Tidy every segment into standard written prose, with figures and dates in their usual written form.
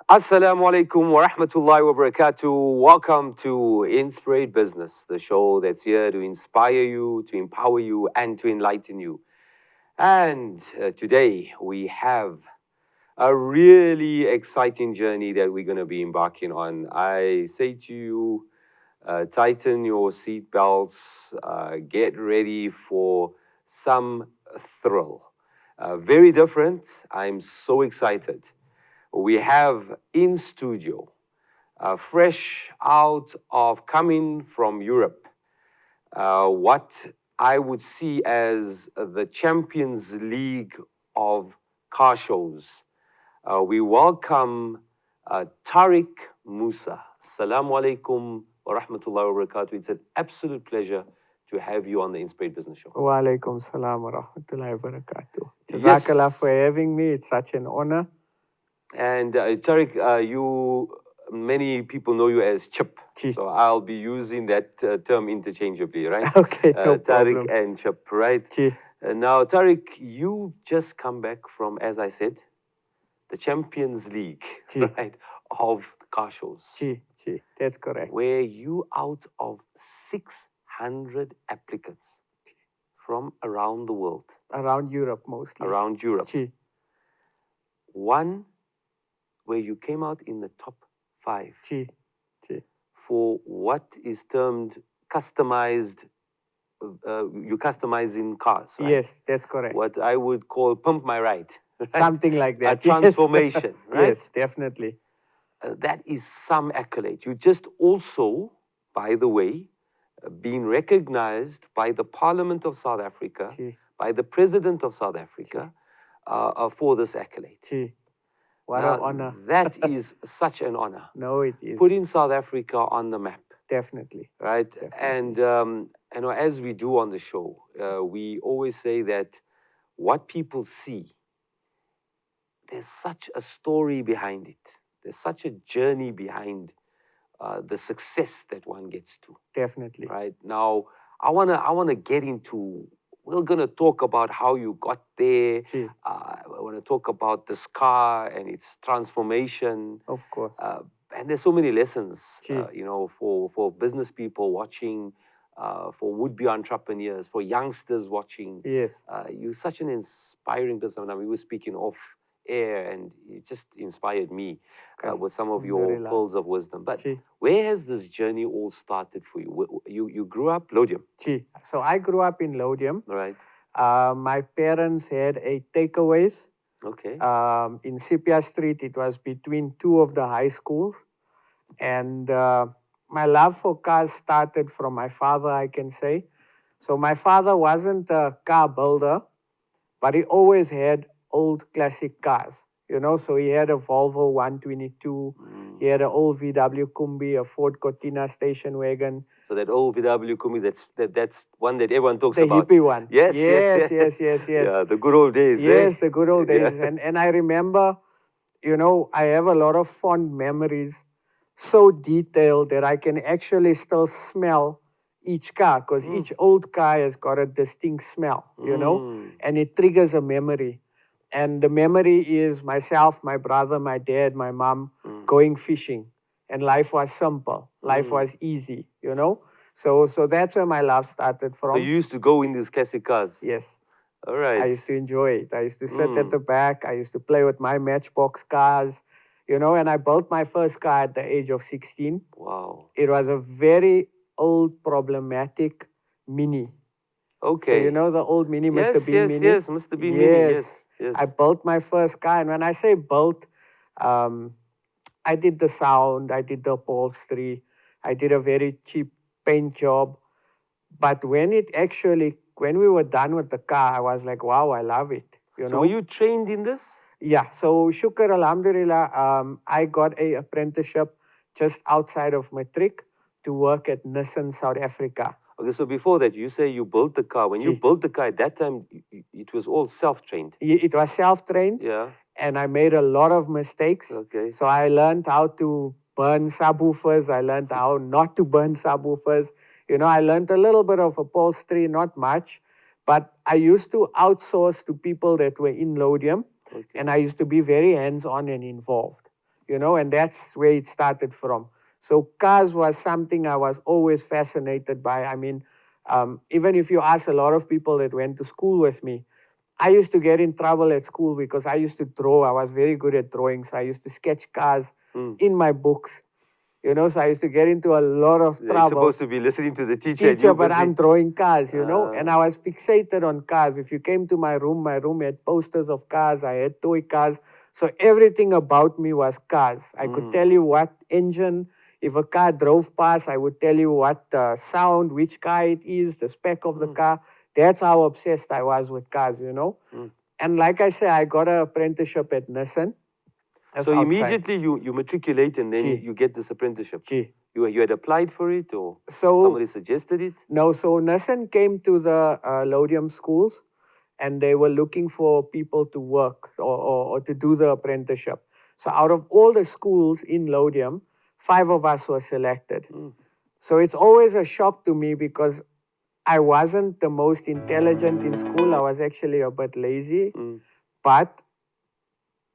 Assalamu alaikum wa rahmatullahi wa barakatuh. Welcome to Inspirate Business, the show that's here to inspire you, to empower you, and to enlighten you. And today we have a really exciting journey that we're going to be embarking on. I say to you, tighten your seatbelts, get ready for some thrill. Very different. I'm so excited. We have in studio, fresh out of coming from Europe, what I would see as the Champions League of car shows. We welcome Tariq Moosa. Assalamu alaikum wa rahmatullahi wa barakatuh. It's an absolute pleasure to have you on the Inspirate Business Show. Wa alaikum salam wa rahmatullahi wa barakatuh. Yes. Jazakallah for having me. It's such an honor. And Tariq, many people know you as Chip. Chi. So I'll be using that term interchangeably, right? Okay, no Tariq problem. and Chip, right? Chi. Now, Tariq, you just come back from, as I said, the Champions League, Chi. right, of car shows, Chi. That's correct. where you out of 600 applicants from around the world, Around Europe mostly. around Europe, Chi. one where you came out in the top 5 Chi. for what is termed customized, you customizing cars, right? Yes, that's correct. What I would call pump my ride. Right? Something like that. A transformation, yes. right? Yes, definitely. That is some accolade. You just also, by the way, being recognized by the Parliament of South Africa, Chi. by the President of South Africa, for this accolade. Chi. What Now, an honor. That is such an honor. No, it is. Putting South Africa on the map. Definitely. Right? Definitely. And as we do on the show, we always say that what people see, there's such a story behind it. There's such a journey behind the success that one gets to. Definitely. Right? Now, I wanna get into. We're gonna talk about how you got there. Chi. I want to talk about this car and its transformation. Of course. And there's so many lessons, Chi. for business people watching, for would-be entrepreneurs, for youngsters watching. Yes. You're such an inspiring person. I mean, we were speaking off air, and it just inspired me with some of your Alhamdulillah. pearls of wisdom. But Chi. where has this journey all started for you? You grew up Lodium, Chi. So I grew up in Lodium. right? My parents had a takeaways. Okay. In Sipia Street. It was between two of the high schools. And my love for cars started from my father, I can say. So my father wasn't a car builder, but he always had old classic cars. So he had a Volvo 122, he had an old VW Kombi, a Ford Cortina station wagon. So that old VW Kombi, that's one that everyone talks The about. hippie one. Yes. Yes. Yeah, the good old days. Yes, eh? the good old days. Yeah. And I remember, I have a lot of fond memories, so detailed that I can actually still smell each car, because each old car has got a distinct smell, and it triggers a memory. And the memory is myself, my brother, my dad, my mom going fishing. And life was simple. Life was easy, So that's where my love started from. So you used to go in these classic cars. Yes. All right. I used to enjoy it. I used to sit at the back. I used to play with my Matchbox cars, and I built my first car at the age of 16. Wow. It was a very old, problematic Mini. Okay. So the old Mini, Mr. Bean Mini? Yes, Mr. Bean Mini, yes. I built my first car, and when I say built, I did the sound, I did the upholstery, I did a very cheap paint job. But when we were done with the car, I was like, wow, I love it. So were you trained in this? Yeah. So shukr, alhamdulillah, I got an apprenticeship just outside of Matric to work at Nissan South Africa. Okay, so before that, you say you built the car. When you built the car, at that time, it was all self-trained. It was self-trained. Yeah. And I made a lot of mistakes. Okay. So I learned how to burn subwoofers. I learned how not to burn subwoofers. I learned a little bit of upholstery, not much. But I used to outsource to people that were in Lodium. Okay. And I used to be very hands-on and involved. and that's where it started from. So cars was something I was always fascinated by. I mean, even if you ask a lot of people that went to school with me, I used to get in trouble at school because I used to draw. I was very good at drawing, so I used to sketch cars in my books. So I used to get into a lot of You're trouble. supposed to be listening to the teacher. and Teacher, you but busy- I'm drawing cars, and Ah. I was fixated on cars. If you came to my room had posters of cars, I had toy cars. So everything about me was cars. I could tell you what engine, if a car drove past, I would tell you what sound, which car it is, the spec of the car. That's how obsessed I was with cars. And like I said, I got an apprenticeship at Nissan. That's So outside. immediately you matriculate and then Gee. you get this apprenticeship. Gee. You had applied for it or So somebody suggested it? No, so Nissan came to the Lodium schools and they were looking for people to work or to do the apprenticeship. So out of all the schools in Lodium, 5 of us were selected. So it's always a shock to me because I wasn't the most intelligent in school. I was actually a bit lazy, but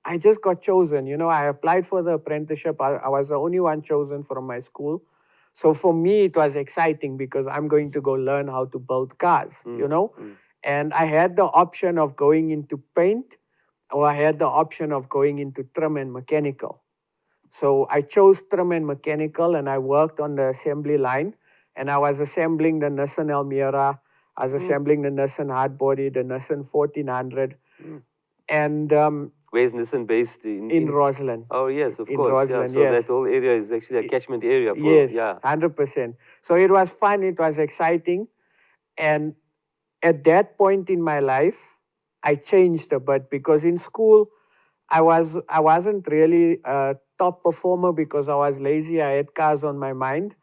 I just got chosen. I applied for the apprenticeship. I was the only one chosen from my school. So for me, it was exciting because I'm going to go learn how to build cars. And I had the option of going into paint or I had the option of going into trim and mechanical. So I chose trim and mechanical and I worked on the assembly line and I was assembling the Nissan Almera. I was assembling the Nissan Hardbody, the Nissan 1400. And Where's Nissan based in Roslyn. Oh yes, of In course. Roslyn, So yes. that whole area is actually a catchment area for Yes, yeah. 100%. So it was fun, it was exciting. And at that point in my life, I changed a bit because in school, I wasn't really a top performer because I was lazy. I had cars on my mind.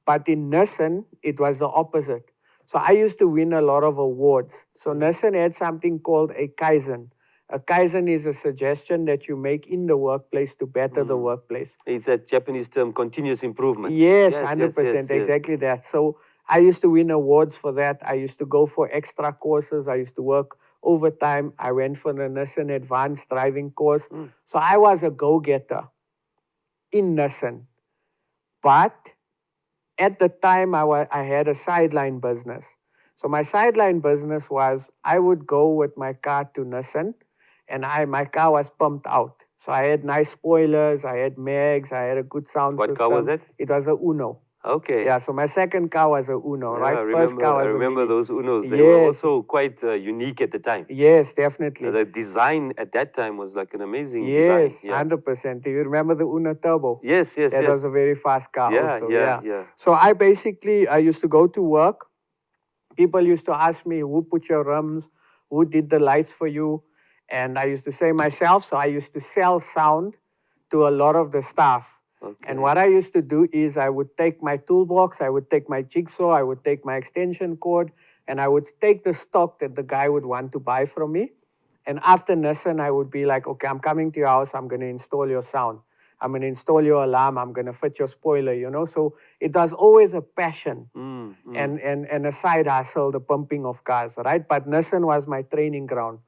But in Nissan, it was the opposite. So I used to win a lot of awards. So Nissan had something called a Kaizen. A Kaizen is a suggestion that you make in the workplace to better the workplace. It's a Japanese term, continuous improvement. Yes, 100%, exactly that. So I used to win awards for that. I used to go for extra courses. I used to work overtime. I went for the Nissan advanced driving course. So I was a go-getter in Nissan. But at the time, I had a sideline business. So my sideline business was I would go with my car to Nissan and my car was pumped out. So I had nice spoilers, I had mags, I had a good sound What system. car was it? It was a Uno. Okay. Yeah, so my second car was a Uno, Yeah, right? I First car was I a remember Mini. those Unos. They were Yes. also quite unique at the time. Yes, definitely. The design at that time was like an amazing Yes, design. 100%. Do you remember the Uno Turbo? Yes, yes, That yes. was a very fast car Yeah, also. yeah. So I used to go to work. People used to ask me, who put your rims? Who did the lights for you? And I used to say myself. So I used to sell sound to a lot of the staff. Okay. And what I used to do is I would take my toolbox, I would take my jigsaw, I would take my extension cord, and I would take the stock that the guy would want to buy from me. And after Nissan, I would be like, okay, I'm coming to your house, I'm going to install your sound. I'm going to install your alarm, I'm going to fit your spoiler. So it was always a passion and a side hustle, the pumping of cars, right? But Nissan was my training ground.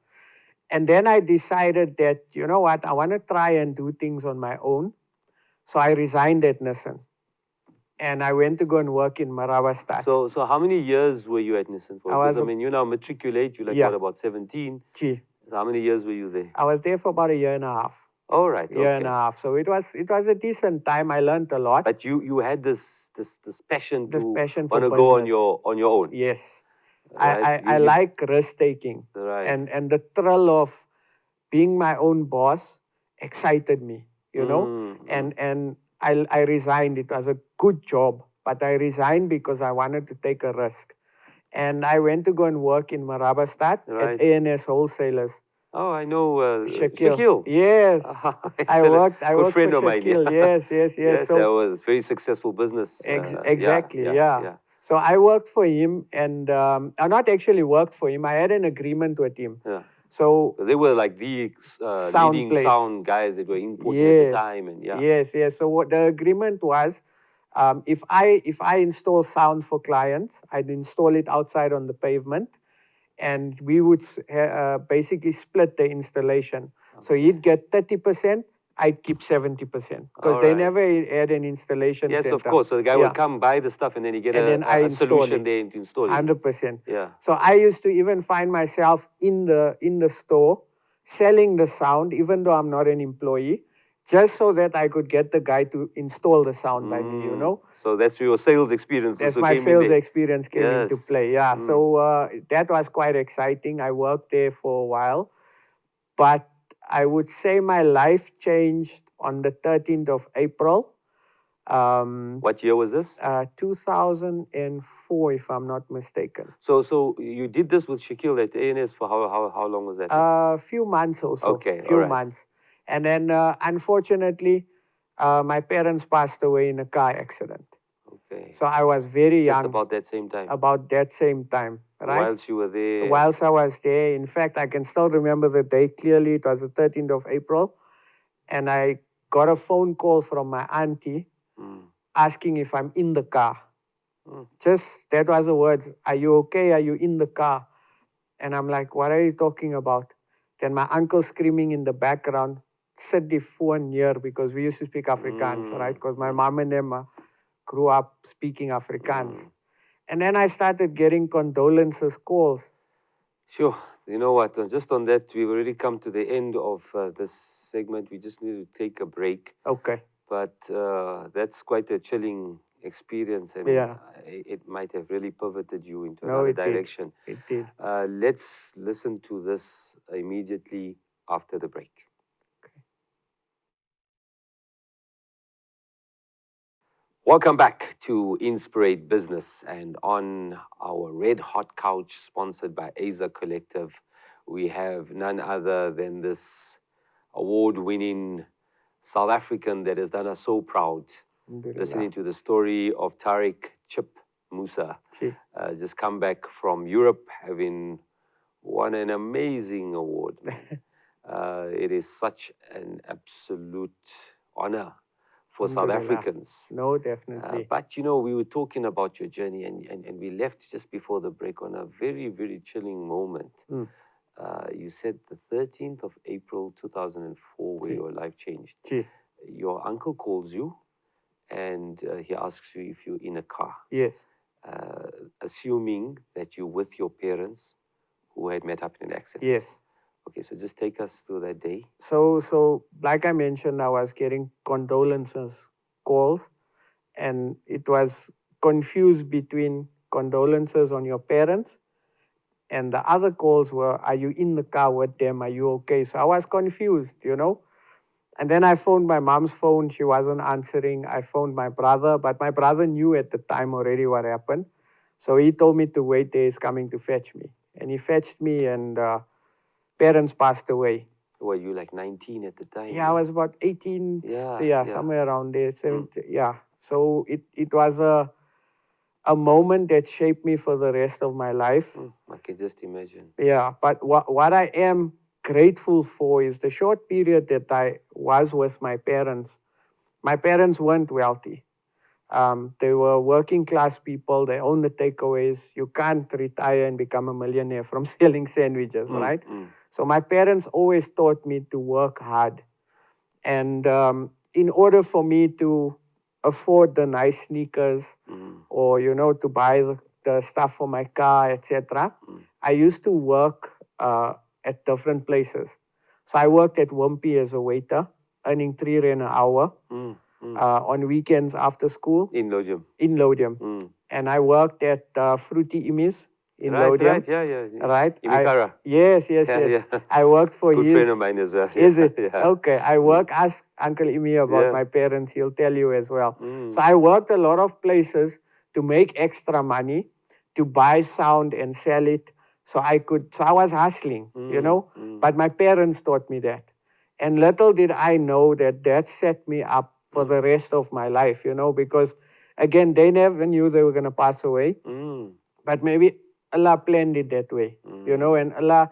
And then I decided that, you know what, I want to try and do things on my own. So I resigned at Nissan. And I went to go and work in Maravastad. So how many years were you at Nissan for? I Because was you now matriculate, you're like Yeah. what, about 17? Gee, So how many years were you there? I was there for about a year and a half. All right. Okay. Year and a half. So it was a decent time. I learned a lot. But you had this passion This to passion for want to go on business. your own. Yes. Right. I like risk taking. Right. And the thrill of being my own boss excited me, And I resigned. It was a good job, but I resigned because I wanted to take a risk. And I went to go and work in Marabastad Right. at ANS Wholesalers. Oh, I know Shakil. Yes. I worked Good friend for of mine. Shakil. Yeah. Yes. Yes, So that was very successful business. exactly, yeah. So I worked for him, and I not actually worked for him. I had an agreement with him. Yeah. So They were like the Sound leading place. sound guys that were imported at the time, and yeah. Yes. So what the agreement was, if I install sound for clients, I'd install it outside on the pavement, and we would basically split the installation. So he'd get 30%, I'd keep 70% because All they right. never had an installation Yes, center. of course. So the guy will Yeah. come buy the stuff and then you get And then I a install solution it. there to install it. 100%. Yeah. So I used to even find myself in the store selling the sound, even though I'm not an employee, just so that I could get the guy to install the sound by me, you know. So that's your sales experience That's also my came in sales there. experience came into Yes. play. Yeah. So that was quite exciting. I worked there for a while. But I would say my life changed on the 13th of April. What year was this? 2004, if I'm not mistaken. So you did this with Shaquille at ANS for how long was that? A few months or so. Okay, Few alright. months. And then, unfortunately, my parents passed away in a car accident. Okay. So I was very Just young. about that same time. About that same time, right? Whilst you were there. Whilst I was there. In fact, I can still remember the day clearly. It was the 13th of April. And I got a phone call from my auntie asking if I'm in the car. Just, that was the words, are you okay? Are you in the car? And I'm like, what are you talking about? Then my uncle screaming in the background, sit the phone near, because we used to speak Afrikaans, right? Because my mom and them grew up speaking Afrikaans. And then I started getting condolences calls. Sure. You know what? Just on that, we've already come to the end of this segment. We just need to take a break. Okay. But that's quite a chilling experience, and Yeah. it might have really pivoted you into No, another it direction. did. It did. Let's listen to this immediately after the break. Welcome back to Inspirate Business, and on our red hot couch sponsored by Aza Collective, we have none other than this award-winning South African that has done us so proud. Listening to the story of Tariq Chip Moosa, just come back from Europe, having won an amazing award. It is such an absolute honor for South Africans. No, definitely. But you know, we were talking about your journey, and we left just before the break on a very, very chilling moment. You said the 13th of April 2004, where your life changed. Your uncle calls you and he asks you if you're in a car. Yes. Assuming that you're with your parents who had met up in an accident. Yes. Okay, so just take us through that day. So like I mentioned, I was getting condolences calls, and it was confused between condolences on your parents, and the other calls were, are you in the car with them? Are you okay? So I was confused, you know. And then I phoned my mom's phone. She wasn't answering. I phoned my brother, but my brother knew at the time already what happened. So he told me to wait there. He's coming to fetch me. And he fetched me, and parents passed away. Were you like 19 at the time? Yeah, I was about 18. Yeah, somewhere around there. 17, yeah. So it was a moment that shaped me for the rest of my life. I can just imagine. Yeah, but what I am grateful for is the short period that I was with my parents. My parents weren't wealthy. They were working class people. They owned the takeaways. You can't retire and become a millionaire from selling sandwiches, right? So my parents always taught me to work hard. And in order for me to afford the nice sneakers or, you know, to buy the stuff for my car, etc., I used to work at different places. So I worked at Wimpy as a waiter, earning 3 rand an hour. On weekends after school. In Lodium. In Lodium. And I worked at Fruity Imis in Lodium. Right. Imikara. Yes. I worked for Good his... friend of mine as well. Is it? Okay. Ask Uncle Imi about my parents. He'll tell you as well. So I worked a lot of places to make extra money, to buy sound and sell it. So I was hustling, you know. But my parents taught me that. And little did I know that set me up for the rest of my life, you know, because again, they never knew they were going to pass away. But maybe Allah planned it that way, you know, and Allah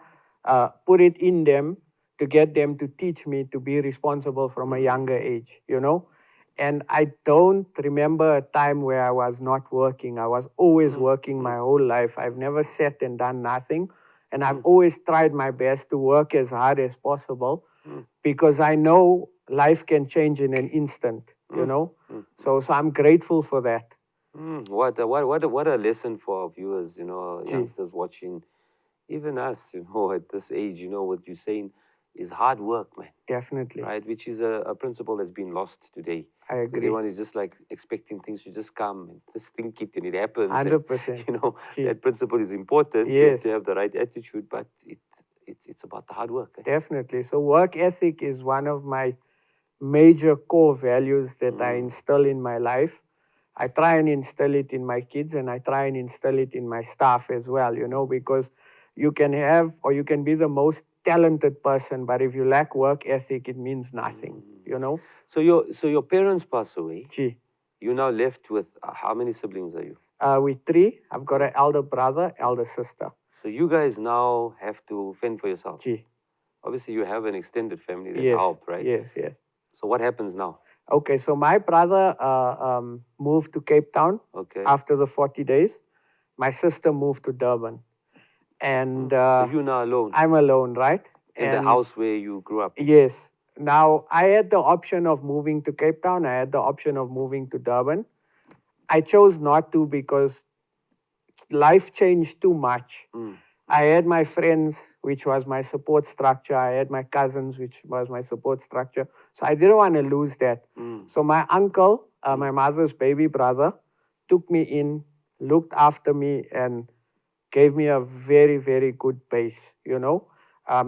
put it in them to get them to teach me to be responsible from a younger age, you know. And I don't remember a time where I was not working. I was always working my whole life. I've never sat and done nothing. And I've always tried my best to work as hard as possible because I know life can change in an instant, you know. So I'm grateful for that. What a lesson for our viewers, Gee, youngsters watching, even us, at this age, what you're saying is hard work, man, definitely. right? Which is a principle that's been lost today. I Because agree. everyone is just like expecting things to just come and just think it and it happens. And, 100%. Gee, that principle is important. You have yes, to have the right attitude, but it's about the hard work. Eh? definitely. So work ethic is one of my major core values that I instill in my life. I try and instill it in my kids and I try and instill it in my staff as well, you know, because you can have or you can be the most talented person, but if you lack work ethic, it means nothing, you know. So your parents pass away. Gee, You're now left with how many siblings are you? we three. I've got an elder brother, elder sister. So you guys now have to fend for yourself. Gee, Obviously, you have an extended family that yes, help, right? yes, yes. So what happens now? Okay, so my brother moved to Cape Town Okay. after the 40 days. My sister moved to Durban. And So you're now alone I'm alone, right? in the house where you grew up. Yes. Now, I had the option of moving to Cape Town. I had the option of moving to Durban. I chose not to because life changed too much. I had my friends, which was my support structure. I had my cousins, which was my support structure. So I didn't want to lose that. So my uncle, my mother's baby brother, took me in, looked after me, and gave me a very, very good base, you know.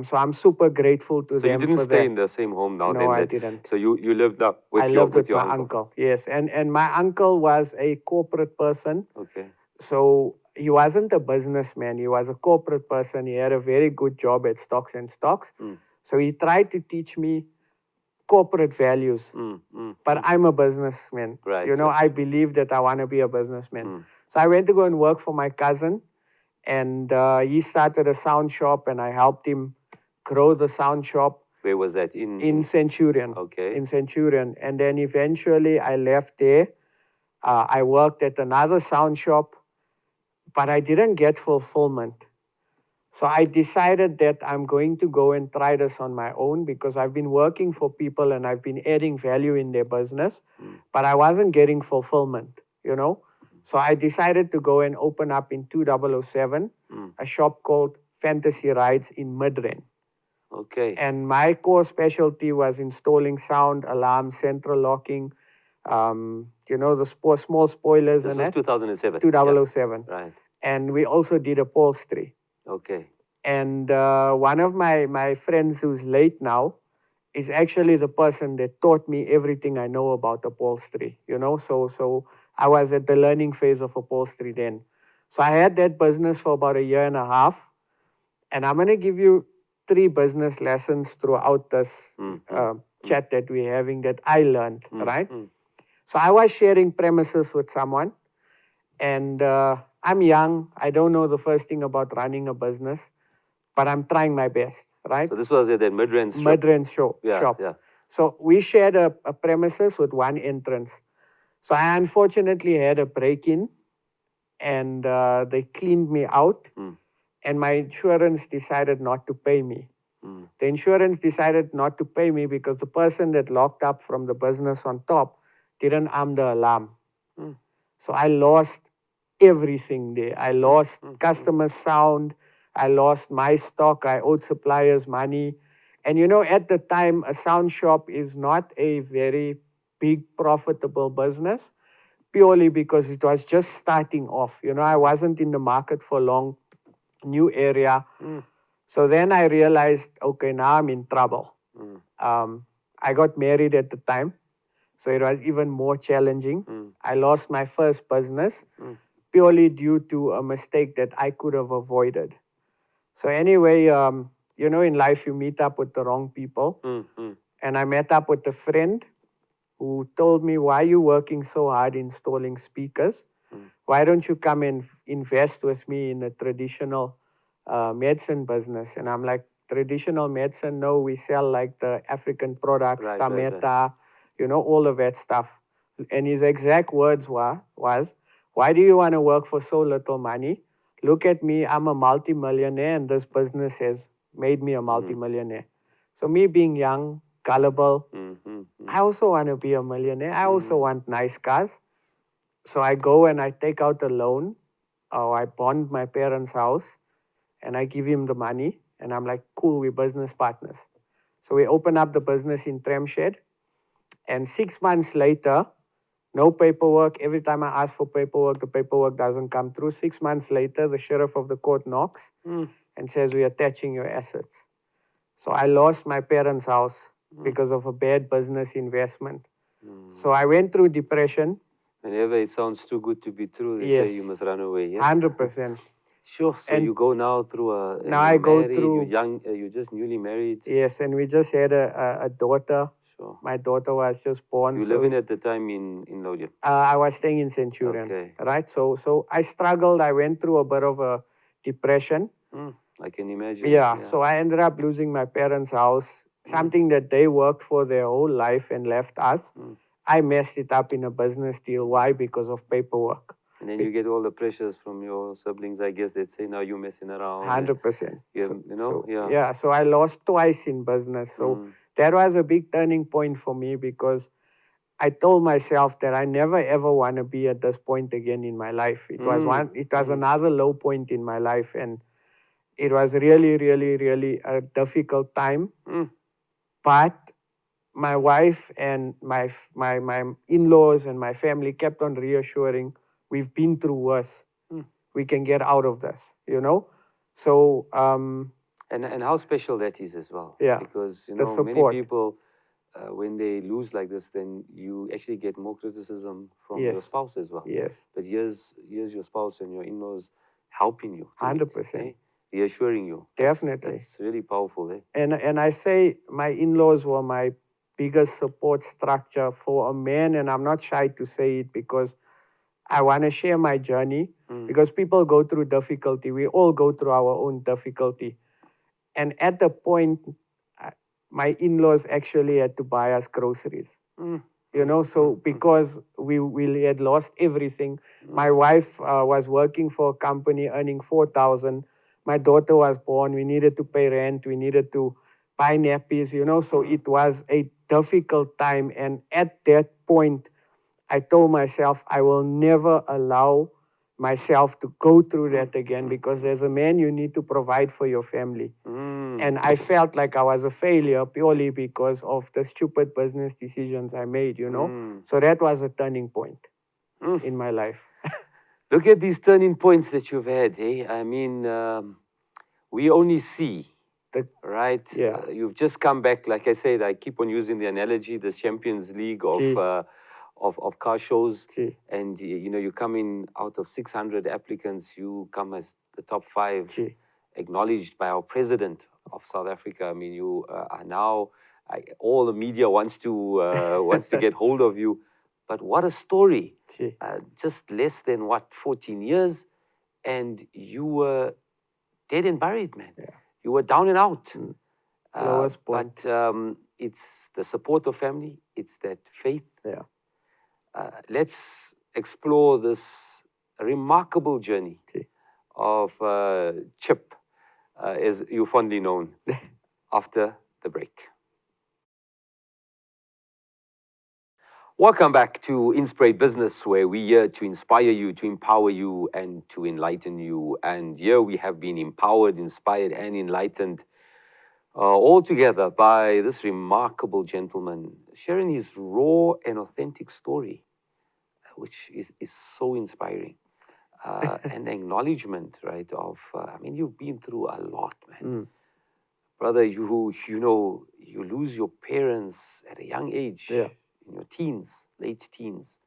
So I'm super grateful to So you them didn't for stay that. in the same home now No, then? I didn't. So you lived up with I your lived with your my uncle. Yes, and my uncle was a corporate person. Okay. So he wasn't a businessman. He was a corporate person. He had a very good job at Stocks and Stocks. So he tried to teach me corporate values. But I'm a businessman. Right, You know, right. I believe that I want to be a businessman. So I went to go and work for my cousin. And he started a sound shop and I helped him grow the sound shop. Where was that? In Centurion. Okay. In Centurion. And then eventually I left there. I worked at another sound shop, but I didn't get fulfillment. So I decided that I'm going to go and try this on my own because I've been working for people and I've been adding value in their business, but I wasn't getting fulfillment, you know? So I decided to go and open up in 2007 a shop called Fantasy Rides in Midrand. Okay. And my core specialty was installing sound, alarm, central locking, you know, the small spoilers This and was that. 2007. 2007. Right. And we also did upholstery. Okay. And one of my friends who's late now is actually the person that taught me everything I know about upholstery, you know? So I was at the learning phase of upholstery then. So I had that business for about a year and a half. And I'm going to give you 3 business lessons throughout this chat that we're having that I learned, right? So I was sharing premises with someone. And I'm young. I don't know the first thing about running a business, but I'm trying my best, right? So this was at the Midrand shop. Midrand shop. Yeah. So we shared a premises with one entrance. So I unfortunately had a break-in, and they cleaned me out, and my insurance decided not to pay me. The insurance decided not to pay me because the person that locked up from the business on top didn't arm the alarm. So I lost everything there. I lost customer sound. I lost my stock. I owed suppliers money. And you know, at the time, a sound shop is not a very big profitable business purely because it was just starting off. You know, I wasn't in the market for long, new area. So then I realized, okay, now I'm in trouble. I got married at the time. So it was even more challenging. I lost my first business purely due to a mistake that I could have avoided. So anyway, you know, in life you meet up with the wrong people. And I met up with a friend who told me, why are you working so hard installing speakers? Why don't you come and invest with me in a traditional medicine business? And I'm like, traditional medicine? No, we sell like the African products, Right. Tameta, you know, all of that stuff. And his exact words was, why do you want to work for so little money? Look at me, I'm a multimillionaire and this business has made me a multimillionaire. So me being young, gullible, I also want to be a millionaire. I also want nice cars. So I go and I take out a loan, or I bond my parents' house, and I give him the money. And I'm like, cool, we're business partners. So we open up the business in Tramshed. And 6 months later, no paperwork. Every time I ask for paperwork, the paperwork doesn't come through. 6 months later, the sheriff of the court knocks and says, we're attaching your assets. So I lost my parents' house because of a bad business investment. So I went through depression. Whenever it sounds too good to be true, they say you Yes, must run away. Yeah? 100%. Sure. So And you go now through a. now you're I go married, through- You're young. You're just newly married. Yes, and we just had a daughter. Sure. My daughter was just born. You were living at the time in Lodian. I was staying in Centurion. Okay. Right? So I struggled. I went through a bit of a depression. I can imagine. Yeah, so I ended up losing my parents' house, something that they worked for their whole life and left us. I messed it up in a business deal. Why? Because of paperwork. And then you get all the pressures from your siblings, I guess, that say, now you're messing around. 100%. You know? Yeah, so I lost twice in business. So that was a big turning point for me, because I told myself that I never ever want to be at this point again in my life. It was another low point in my life, and it was really, really, really a difficult time. But my wife and my in-laws and my family kept on reassuring, we've been through worse. We can get out of this, you know? So and how special that is as well. Yeah, Because, you the know, many support. people, when they lose like this, then you actually get more criticism from your Yes. spouse as well. Yes, But here's your spouse and your in-laws helping you. 100%. Reassuring you. Definitely. That's really powerful. And I say my in-laws were my biggest support structure for a man, and I'm not shy to say it, because I want to share my journey, because people go through difficulty. We all go through our own difficulty. And at the point, my in-laws actually had to buy us groceries. You know, so because we had lost everything. My wife was working for a company earning 4,000. My daughter was born. We needed to pay rent. We needed to buy nappies, you know. So it was a difficult time. And at that point, I told myself I will never allow myself to go through that again, because as a man, you need to provide for your family. And I felt like I was a failure purely because of the stupid business decisions I made, you know. So that was a turning point in my life. Look at these turning points that you've had. I mean, we only see, right? Yeah. You've just come back. Like I said, I keep on using the analogy, the Champions League of car shows. And, you know, you come in out of 600 applicants, you come as the top 5, acknowledged by our president of South Africa. I mean, you are now, all the media wants to get hold of you. But what a story. Just less than, 14 years, and you were dead and buried, man. Yeah. You were down and out. Lowest point. But it's the support of family. It's that faith. Yeah. Let's explore this remarkable journey of Chip, as you're fondly known, after the break. Welcome back to Inspirate Business, where we're here to inspire you, to empower you, and to enlighten you. And here we have been empowered, inspired, and enlightened all together by this remarkable gentleman, sharing his raw and authentic story, which is so inspiring. An acknowledgement, right, of, I mean, you've been through a lot, man. Brother, you know, you lose your parents at a young age. Yeah. In your teens, late teens.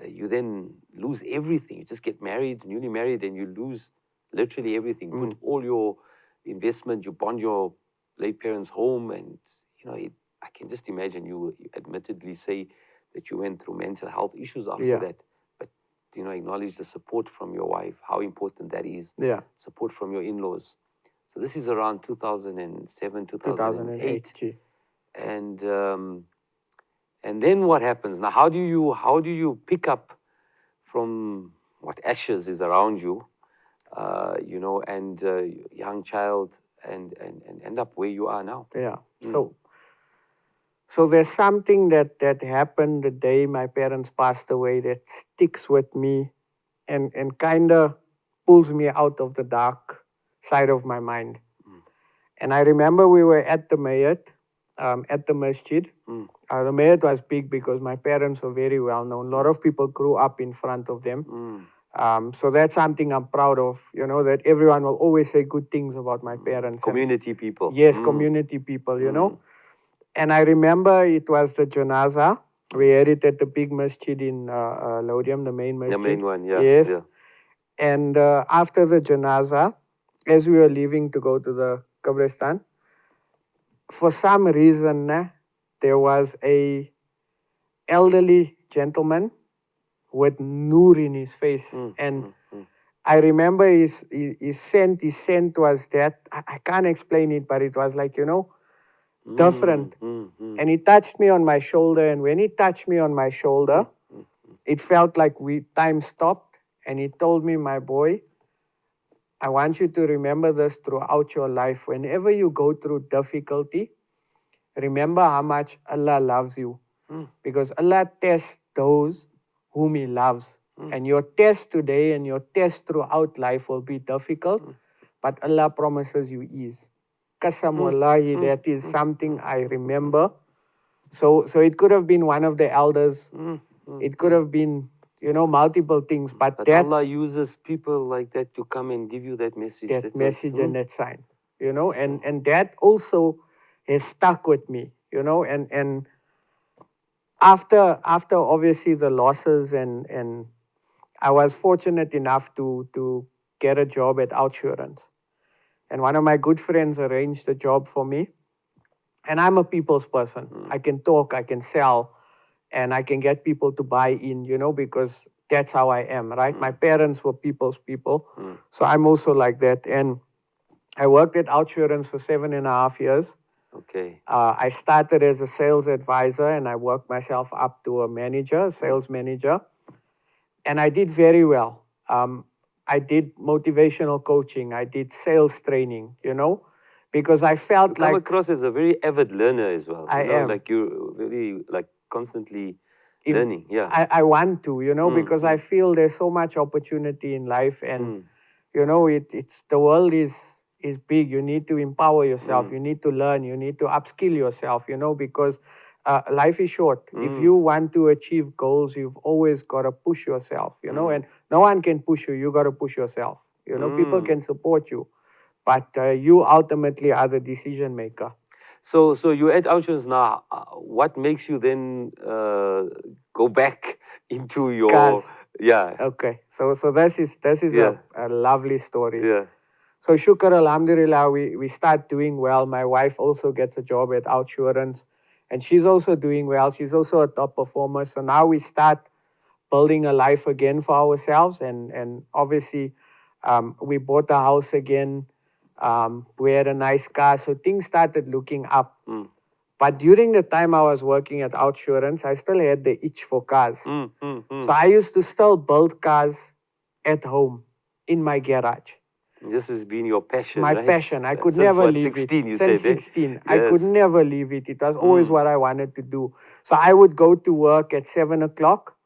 You then lose everything. You just get married, newly married, and you lose literally everything. Put all your investment, you bond your late parents' home, and, you know, I can just imagine you admittedly say that you went through mental health issues after that. But, you know, acknowledge the support from your wife, how important that is. Yeah. Support from your in-laws. So this is around 2007, 2008. And then what happens? Now, how do you pick up from what ashes is around you, you know, and young child, and end up where you are now? Yeah. So So there's something that happened the day my parents passed away that sticks with me and kind of pulls me out of the dark side of my mind. And I remember we were at the Mayat, at the masjid. The Mayat was big because my parents were very well known. A lot of people grew up in front of them. So that's something I'm proud of, that everyone will always say good things about my parents. Community people. Yes, community people, And I remember it was the janaza. We had it at the big masjid in Lodium, the main masjid. The main one, yeah. Yes. Yeah. And after the janaza, as we were leaving to go to the Qabristan, for some reason, there was a elderly gentleman with noor in his face. And I remember his scent was that, I can't explain it, but it was like, different. And he touched me on my shoulder. And when he touched me on my shoulder, it felt like time stopped. And he told me, my boy, I want you to remember this throughout your life. Whenever you go through difficulty, remember how much Allah loves you. Because Allah tests those whom He loves. And your test today and your test throughout life will be difficult, but Allah promises you ease. Qasam wallahi, that is something I remember. So it could have been one of the elders. It could have been, multiple things. But that Allah uses people like that to come and give you that message. That message and that sign, and that also has stuck with me, and after obviously the losses and I was fortunate enough to get a job at Outsurance. And one of my good friends arranged a job for me. And I'm a people's person. I can talk, I can sell, and I can get people to buy in, because that's how I am, right? My parents were people's people. So I'm also like that. And I worked at Outsurance for 7.5 years. Okay. I started as a sales advisor and I worked myself up to a manager, sales manager. And I did very well. I did motivational coaching. I did sales training, because I felt You come like across as a very avid learner as well. I am. Like you're really constantly learning. Yeah. I want to, because I feel there's so much opportunity in life, and it's the world is big. You need to empower yourself. You need to learn. You need to upskill yourself. Because life is short. If you want to achieve goals, you've always got to push yourself. And no one can push you. You got to push yourself. People can support you, but you ultimately are the decision maker. So you're at Auschwitz now. What makes you then go back into your Cars. Yeah. Okay, so this is Yeah. a lovely story. Yeah. So shukr alhamdulillah, we start doing well. My wife also gets a job at Outsurance, and she's also doing well. She's also a top performer. So now we start building a life again for ourselves, and obviously we bought a house again. We had a nice car, so things started looking up. But during the time I was working at Outsurance, I still had the itch for cars. So I used to still build cars at home in my garage. This has been your passion, My right? passion. I could Since never what, leave 16, it. you Since said, eh? 16. I could Yes. never leave it. It was always what I wanted to do. So I would go to work at 7 o'clock,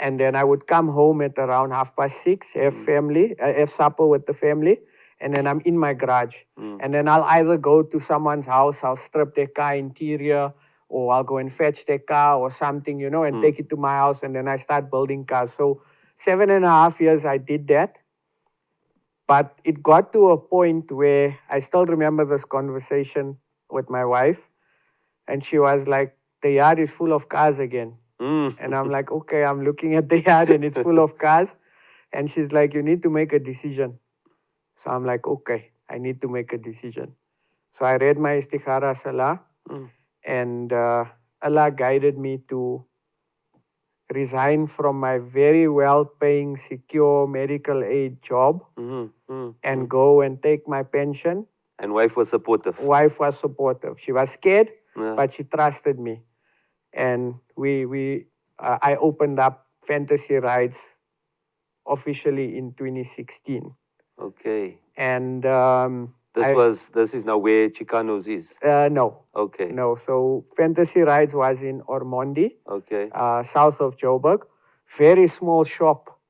and then I would come home at around 6:30, have supper with the family, and then I'm in my garage. And then I'll either go to someone's house, I'll strip their car interior, or I'll go and fetch their car or something, and take it to my house, and then I start building cars. So 7.5 years I did that. But it got to a point where I still remember this conversation with my wife, and she was like, the yard is full of cars again. And I'm like, okay, I'm looking at the yard and it's full of cars. And she's like, you need to make a decision. So I'm like, okay, I need to make a decision. So I read my Istikhara Salah, and Allah guided me to resign from my very well-paying, secure medical aid job and go and take my pension. And wife was supportive. Wife was supportive. She was scared, Yeah. but she trusted me. And I opened up Fantasy Rides officially in 2016. Okay. And This is now where Chicanos is. No. Okay. No. So Fantasy Rides was in Ormonde, Okay. south of Joburg. Very small shop.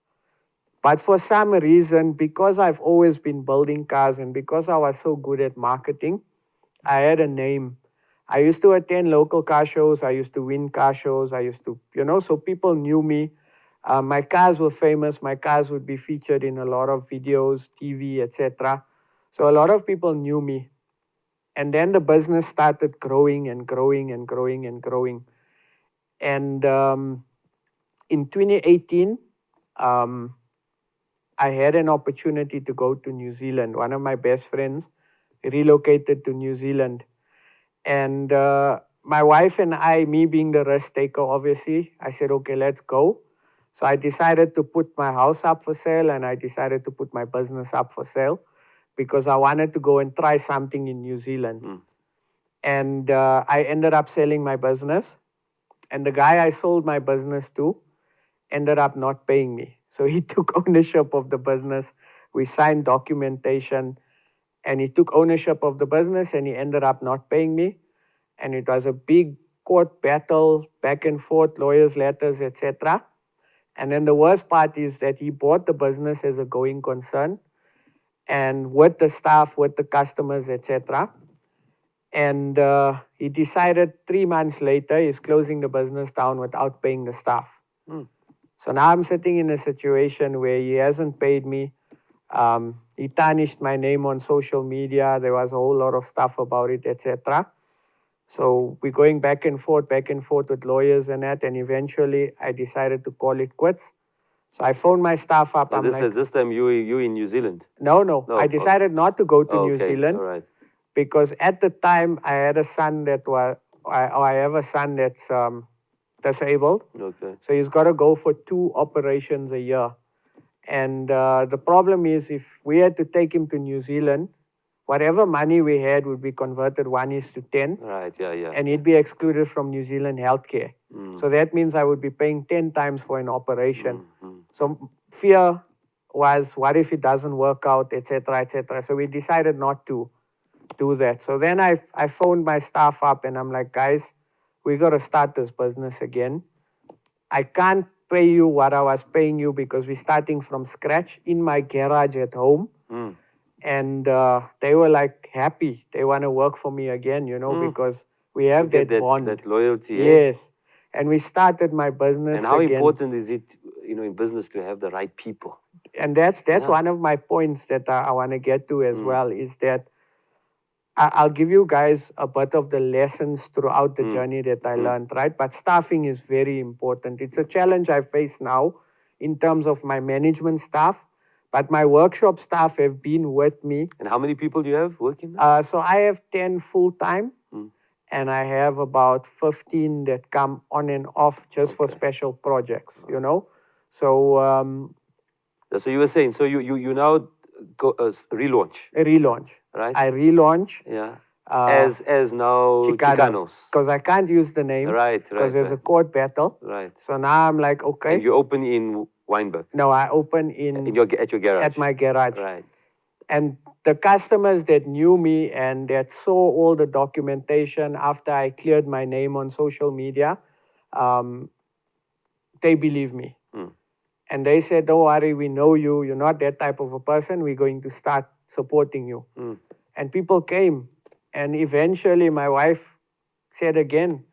But for some reason, because I've always been building cars and because I was so good at marketing, I had a name. I used to attend local car shows. I used to win car shows. I used to, so people knew me. My cars were famous. My cars would be featured in a lot of videos, TV, etc. So a lot of people knew me. And then the business started growing and growing and growing and growing. And in 2018, I had an opportunity to go to New Zealand. One of my best friends relocated to New Zealand. And my wife and I, me being the risk taker, obviously, I said, okay, let's go. So I decided to put my house up for sale and I decided to put my business up for sale because I wanted to go and try something in New Zealand. And I ended up selling my business. And the guy I sold my business to ended up not paying me. So he took ownership of the business. We signed documentation and he took ownership of the business and he ended up not paying me. And it was a big court battle, back and forth, lawyers' letters, etc. And then the worst part is that he bought the business as a going concern and with the staff, with the customers, etc. And he decided 3 months later he's closing the business down without paying the staff. So now I'm sitting in a situation where he hasn't paid me. He tarnished my name on social media. There was a whole lot of stuff about it, etc. So we're going back and forth with lawyers and that. And eventually I decided to call it quits. So I phoned my staff up. So this time you in New Zealand? No. I decided not to go to New Zealand. All right. Because at the time I had a son that was, I have a son that's disabled. Okay. So he's got to go for 2 operations a year. And the problem is if we had to take him to New Zealand, whatever money we had would be converted 1:10. Right, yeah. And he'd be excluded from New Zealand healthcare. So that means I would be paying 10 times for an operation. So fear was, what if it doesn't work out, etc., etc. So we decided not to do that. So then I phoned my staff up and I'm like, guys, we got to start this business again. I can't pay you what I was paying you because we're starting from scratch in my garage at home. And they were like happy. They want to work for me again, because we have that bond. That loyalty. Yes. And we started my business And how again. important is it, in business to have the right people? And that's one of my points that I want to get to as well, is that I'll give you guys a bit of the lessons throughout the journey that I learned, right? But staffing is very important. It's a challenge I face now in terms of my management staff, but my workshop staff have been with me. And how many people do you have working there? So I have 10 full-time, and I have about 15 that come on and off just for special projects, So So you were saying, so you now go relaunch. A relaunch. Right. I relaunch. Yeah. As now Chicanos. Because I can't use the name. Right. Because there's a court battle. Right. So now I'm like, okay. And you open in Weinberg. No, I open at your garage. At my garage. Right. And the customers that knew me and that saw all the documentation after I cleared my name on social media, they believe me. And they said, don't worry, we know you. You're not that type of a person. We're going to start supporting you. And people came. And eventually my wife said again,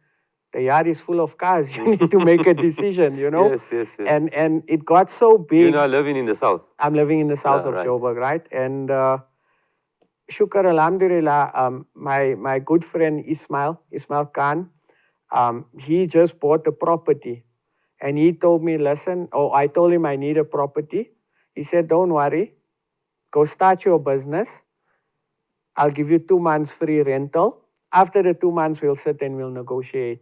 the yard is full of cars. You need to make a decision, Yes. And it got so big. You're now living in the south. I'm living in the south of Joburg, right? And shukar alhamdulillah, my good friend Ismail Khan, he just bought a property. And he told me, listen, I told him I need a property. He said, don't worry, go start your business. I'll give you 2 months free rental. After the 2 months, we'll sit and we'll negotiate.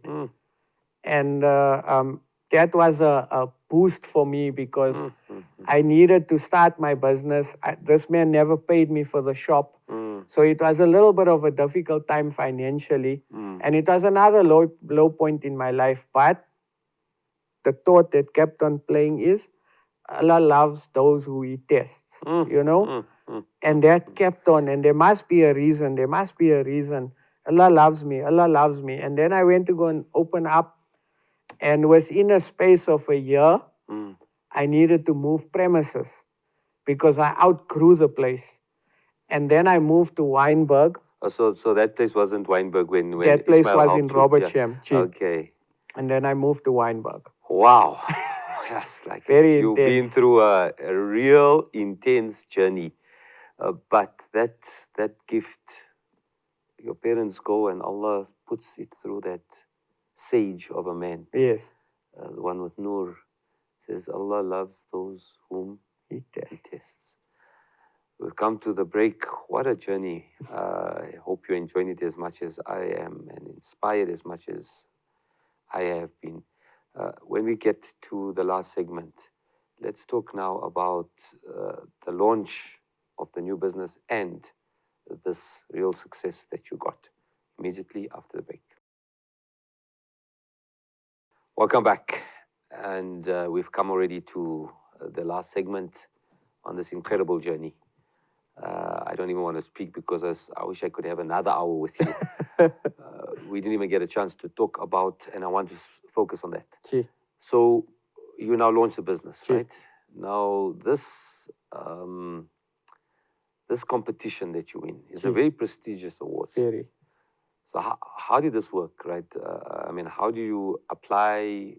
And that was a boost for me because I needed to start my business. This man never paid me for the shop. So it was a little bit of a difficult time financially. And it was another low point in my life. But the thought that kept on playing is, Allah loves those who He tests, And that kept on, and there must be a reason, there must be a reason. Allah loves me, Allah loves me. And then I went to go and open up, and within a space of a year, I needed to move premises because I outgrew the place. And then I moved to Weinberg. So that place wasn't Weinberg when That place Ismail was helped in you. Robert Yeah. Sham. Okay. And then I moved to Weinberg. Wow. Yes, like Very you've been intense. through a real intense journey. But that gift, your parents go and Allah puts it through that sage of a man. Yes. The one with Noor says, Allah loves those whom He He tests. tests. We've come to the break. What a journey. I hope you're enjoying it as much as I am and inspired as much as I have been. When we get to the last segment, let's talk now about the launch of the new business and this real success that you got immediately after the break. Welcome back. And we've come already to the last segment on this incredible journey. I don't even want to speak because I wish I could have another hour with you. We didn't even get a chance to talk about, and I want to focus on that. Gee. So you now launch the business, Gee. right? Now this this competition that you win is a Gee. very prestigious award. Very. So how did this work, right? I mean, how do you apply?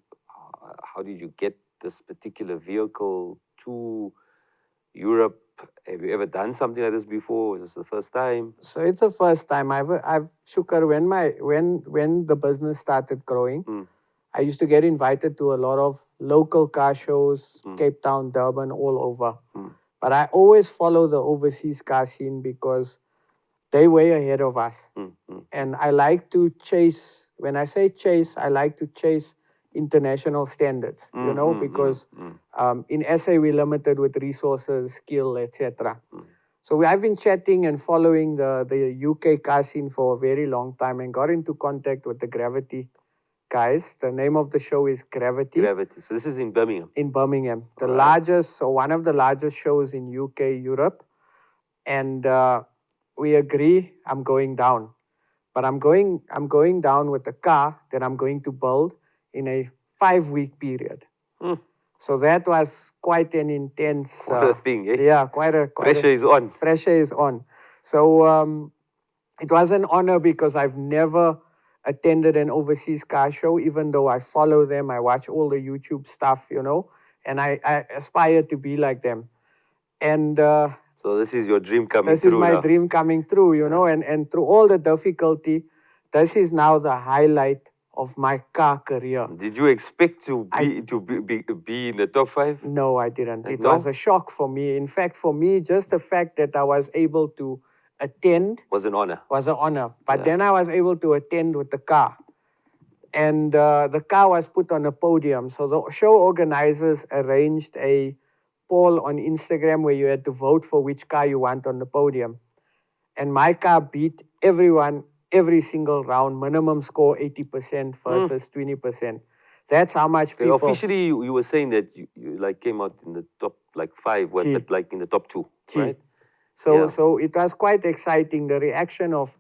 How did you get this particular vehicle to Europe? Have you ever done something like this before? Is this the first time? So it's the first time I've Shukar, when the business started growing, I used to get invited to a lot of local car shows, Cape Town, Durban, all over. But I always follow the overseas car scene because they way ahead of us. And I like to chase, when I say chase, I like to chase international standards, you know, because in SA we're limited with resources, skill, etc. So I've been chatting and following the UK car scene for a very long time and got into contact with the Gravity guys. The name of the show is Gravity. Gravity. So this is in Birmingham. In Birmingham. The Right. largest, so one of the largest shows in UK, Europe. And we agree, I'm going down. But I'm going down with a car that I'm going to build in a 5-week period. So that was quite an intense... What a thing, eh? Yeah, quite a... Pressure is on. Pressure is on. So it was an honor because I've never attended an overseas car show, even though I follow them, I watch all the YouTube stuff, you know, and I aspire to be like them. And so this is your dream coming this true is my now. dream coming true, you know, and through all the difficulty, this is now the highlight of my car career. Did you expect to be in the top 5? No, I didn't. It No? was a shock for me. In fact, for me, just the fact that I was able to attend Was an honor. was an honor. But then I was able to attend with the car. And the car was put on a podium. So the show organizers arranged a poll on Instagram where you had to vote for which car you want on the podium. And my car beat everyone every single round, minimum score 80% versus 20%. That's how much Okay, people... officially, you were saying that you like came out in the top like 5, but like in the top 2, right? So it was quite exciting, the reaction of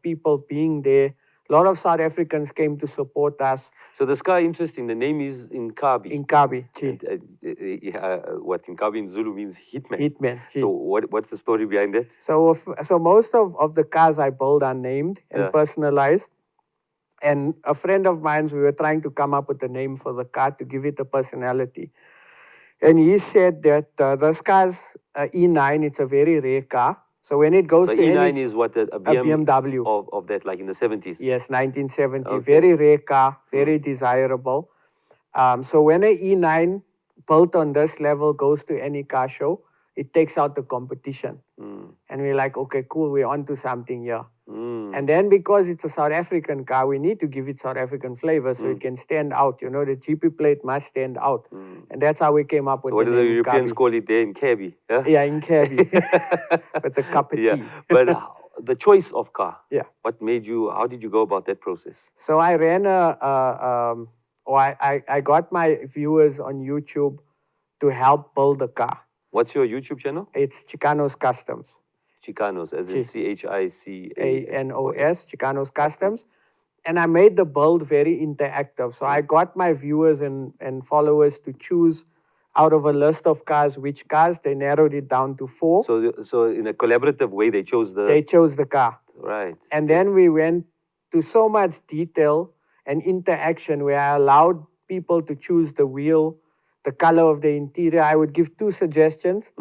people being there. A lot of South Africans came to support us. So this car, interesting, the name is Inkabi. Inkabi, what Inkabi in Zulu means hitman. Hitman, So what's the story behind that? So most of the cars I build are named and personalized. And a friend of mine, we were trying to come up with a name for the car to give it a personality. And he said that this car's E9, it's a very rare car. So when it goes The to E9 is what a BMW of that, like in the 70s. Yes, 1970. Okay. Very rare car, very desirable. So when an E9 built on this level goes to any car show, it takes out the competition. And we're like, okay, cool, we're onto something here. And then because it's a South African car, we need to give it South African flavor so it can stand out. You know, the GP plate must stand out. And that's how we came up with So what the do the name Europeans Kabi. call it there in cabby? Yeah, Yeah, in cabby. With a cup of tea. But the choice of car. Yeah. What made you, how did you go about that process? So I ran I got my viewers on YouTube to help build the car. What's your YouTube channel? It's Chicanos Customs. Chicanos, as in CHICANOS. ANOS, Chicanos Customs. And I made the build very interactive. So I got my viewers and followers to choose out of a list of cars, which cars. They narrowed it down to 4. So in a collaborative way, they chose the car. Right. And then we went to so much detail and interaction where I allowed people to choose the wheel, the color of the interior. I would give 2 suggestions,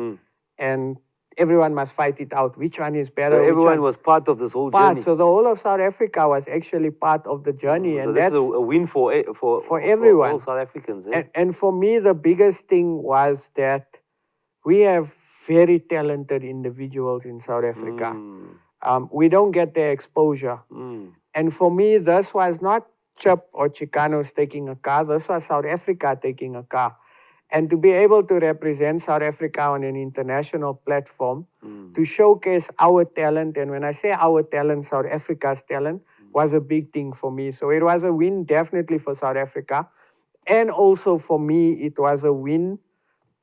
and everyone must fight it out. Which one is better? So everyone was part of this whole journey. So the whole of South Africa was actually part of the journey, So and that's that's a win for everyone. all South Africans. Eh? And for me, the biggest thing was that we have very talented individuals in South Africa. We don't get their exposure. And for me, this was not Chip or Chicanos taking a car. This was South Africa taking a car. And to be able to represent South Africa on an international platform, to showcase our talent, and when I say our talent, South Africa's talent, was a big thing for me. So it was a win definitely for South Africa. And also for me, it was a win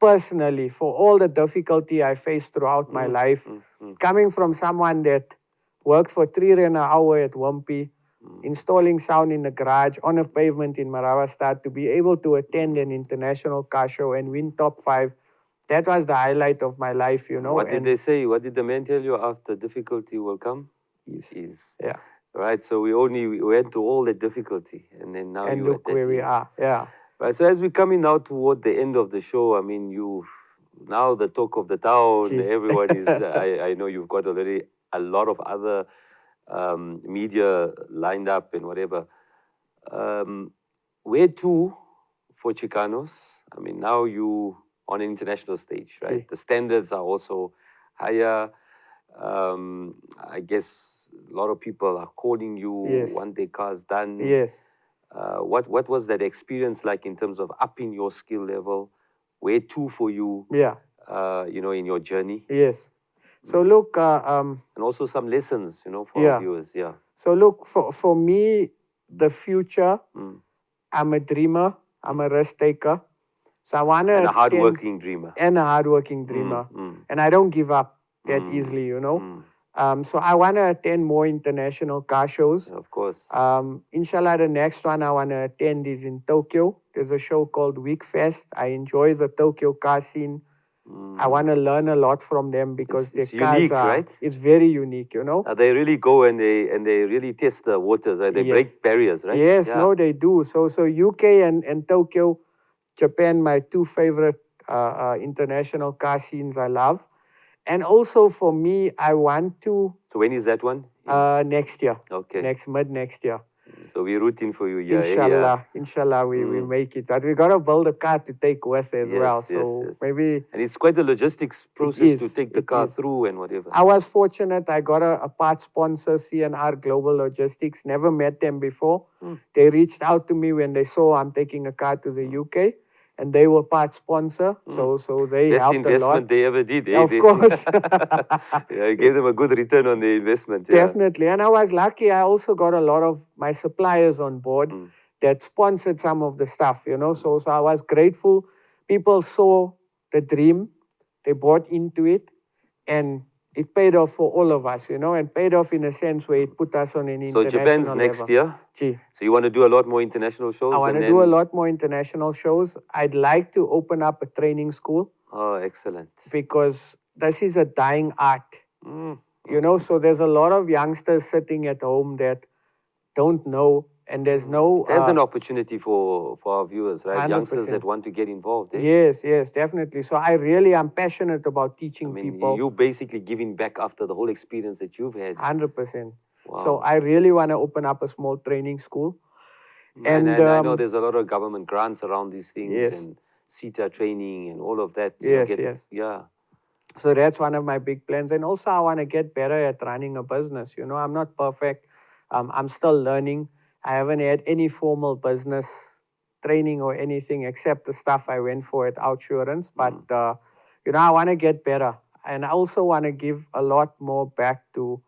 personally for all the difficulty I faced throughout my life. Coming from someone that worked for 3 rand an hour at Wimpy, installing sound in the garage, on a pavement in Marawastad, to be able to attend an international car show and win top 5, that was the highlight of my life, you know. What did they say? What did the man tell you? After difficulty will come? Ease. Yeah. Right, so we went through all the difficulty, and then now and look where we are. Yeah. Right, so as we're coming now toward the end of the show, I mean, now the talk of the town, everyone is, I know you've got already a lot of other media lined up and whatever. Where to for Chicanos? I mean, now you on an international stage, right? The standards are also higher. I guess a lot of people are calling you, want their cars done. Yes. What was that experience like in terms of upping your skill level? Where to for you? Yeah. In your journey. Yes. So look, and also some lessons, for our viewers. Yeah. So look, for me, the future. I'm a dreamer. I'm a risk taker. So I want to. And a hardworking dreamer. And a hardworking dreamer. And I don't give up that easily, So I want to attend more international car shows. Of course. Inshallah, the next one I want to attend is in Tokyo. There's a show called Week Fest. I enjoy the Tokyo car scene. I want to learn a lot from them because their cars unique, are, right? It's very unique, They really go and they really test the waters, right? They break barriers, right? Yes, no, they do. So UK and Tokyo, Japan, my 2 favorite international car scenes I love. And also for me, I want to... So when is that one? Next year. Okay. Mid next year. So we're rooting for you. Yeah, Inshallah, we make it. But we got to build a car to take with as well. So maybe... And it's quite a logistics process to take the car through and whatever. I was fortunate. I got a part sponsor, C&R Global Logistics. Never met them before. They reached out to me when they saw I'm taking a car to the UK. And they were part sponsor, so they helped a lot. Best investment they ever did. Of course. You gave them a good return on the investment. Definitely. And I was lucky. I also got a lot of my suppliers on board that sponsored some of the stuff, So I was grateful. People saw the dream. They bought into it. And it paid off for all of us, and paid off in a sense where it put us on an international level. So Japan's next year? So you want to do a lot more international shows? I want to do a lot more international shows. I'd like to open up a training school. Oh, excellent. Because this is a dying art. So there's a lot of youngsters sitting at home that don't know, and there's no... There's an opportunity for our viewers, right? 100%. Youngsters that want to get involved. Yes, definitely. So I'm passionate about teaching people. You're basically giving back after the whole experience that you've had. 100%. Wow. So I really want to open up a small training school. And I know there's a lot of government grants around these things and CETA training and all of that. Yes. Yeah. So that's one of my big plans. And also I want to get better at running a business. I'm not perfect. I'm still learning. I haven't had any formal business training or anything except the stuff I went for at Outsurance. But, I want to get better. And I also want to give a lot more back to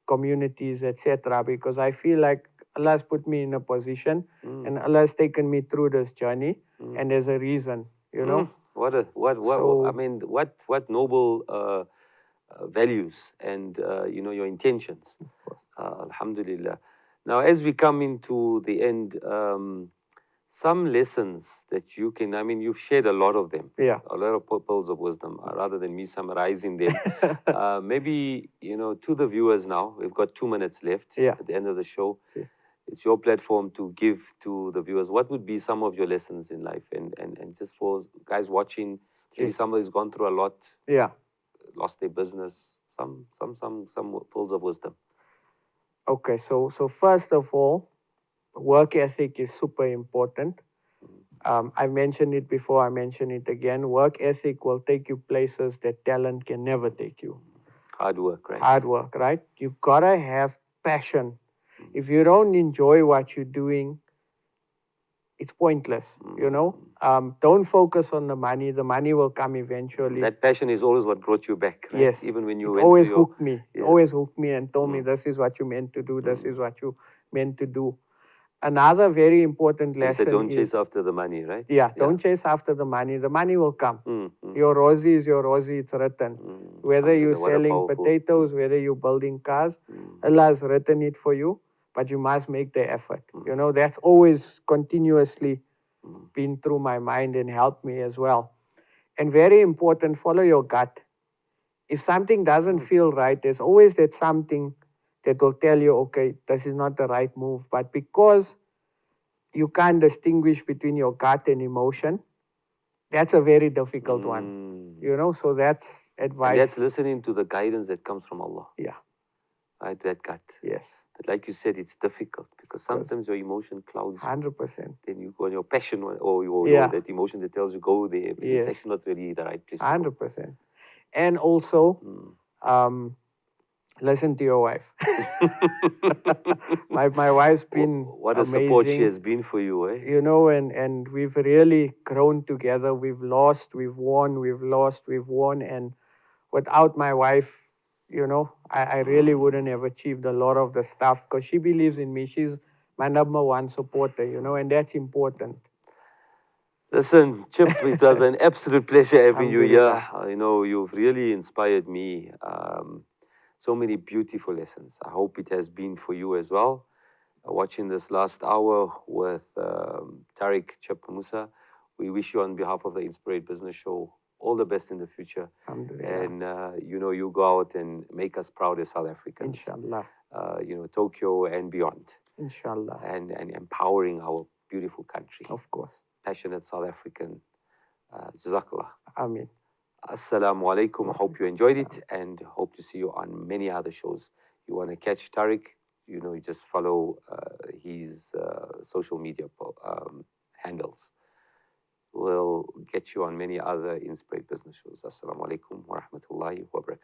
communities, etc. Because I feel like Allah has put me in a position and Allah has taken me through this journey. And there's a reason, So- I mean, what noble values and your intentions. Alhamdulillah. Now, as we come into the end, some lessons that you can, I mean, you've shared a lot of them. Yeah. A lot of pearls of wisdom, rather than me summarizing them. Maybe, to the viewers now, we've got 2 minutes left Yeah. at the end of the show. See. It's your platform to give to the viewers. What would be some of your lessons in life? And just for guys watching, maybe See. somebody's gone through a lot, Yeah. lost their business, some pearls of wisdom. Okay. So first of all, work ethic is super important. I mentioned it before, I mention it again. Work ethic will take you places that talent can never take you. Hard work, right? Hard work, right? You gotta have passion. If you don't enjoy what you're doing, it's pointless, Don't focus on the money. The money will come eventually. That passion is always what brought you back, right? Yes. Even when you it went always through your, hooked me. It Yes. always hooked me and told me this is what you meant to do. This is what you meant to do. Another very important You said lesson don't is chase after the money, right? yeah, don't chase after the money. The money will come. Mm. Your Rosie is your Rosie, it's written. Whether you're Alhamdulillah, what a selling powerful- potatoes, whether you're building cars, Allah's written it for you, but you must make the effort. That's always continuously been through my mind and helped me as well. And very important, follow your gut. If something doesn't feel right, there's always that something that will tell you, okay, this is not the right move. But because you can't distinguish between your gut and emotion, that's a very difficult one. So that's And advice. that's listening to the guidance that comes from Allah, Yeah, right? That gut. yes, But like you said, it's difficult because sometimes your emotion clouds you. 100%. Then you go on your passion or your, Yeah. that emotion that tells you go there, but Yes. it's actually not really the right place to go. 100%. And also, listen to your wife. my wife's been What a amazing. support she has been for you, eh? And we've really grown together. We've lost, we've won, we've lost, we've won. And without my wife, I really wouldn't have achieved a lot of the stuff because she believes in me. She's my number one supporter, and that's important. Listen, Chip, it was an absolute pleasure having you here. Alhamdulillah. You've really inspired me. So many beautiful lessons. I hope it has been for you as well. Watching this last hour with Tariq, Chip, Moosa, we wish you on behalf of the Inspirate Business Show all the best in the future. Alhamdulillah. And, you go out and make us proud as South Africans. Inshallah. Tokyo and beyond. Inshallah. And empowering our beautiful country. Of course. Passionate South African. Jazakallah. Ameen. Assalamu alaikum. I hope you enjoyed it and hope to see you on many other shows. You want to catch Tariq, you just follow his social media handles. We'll get you on many other Inspirate business shows. Assalamu alaikum wa rahmatullahi wa barakatuh.